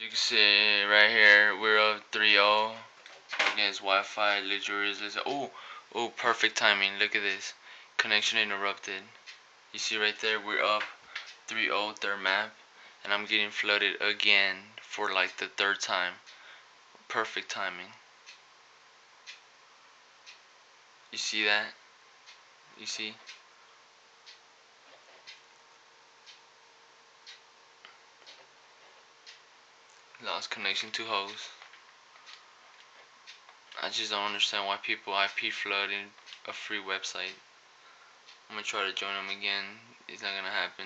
You can see right here we're up 3-0 against Wi-Fi. Oh, perfect timing. Look at this. Connection interrupted. You see right there we're up 3-0 third map, and I'm getting flooded again for like the third time. Perfect timing. You see that? You see? Lost connection to host. I just don't understand why people IP flooding a free website. I'm gonna try to join them again. It's not gonna happen.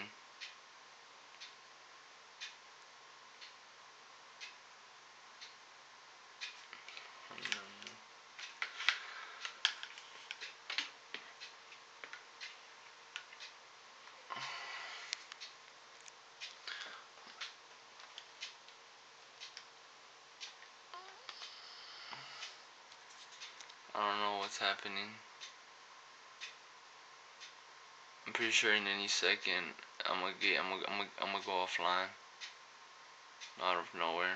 I don't know what's happening. I'm pretty sure in any second I'm gonna go offline out of nowhere.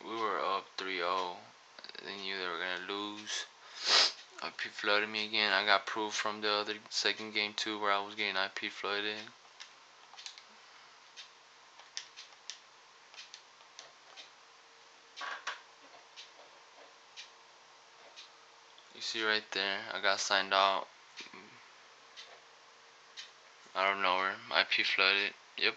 We were up 3-0. They knew they were gonna lose. IP flooded me again. I got proof from the other second game too, where I was getting IP flooded. You see right there, I got signed out of nowhere. IP flooded. Yep.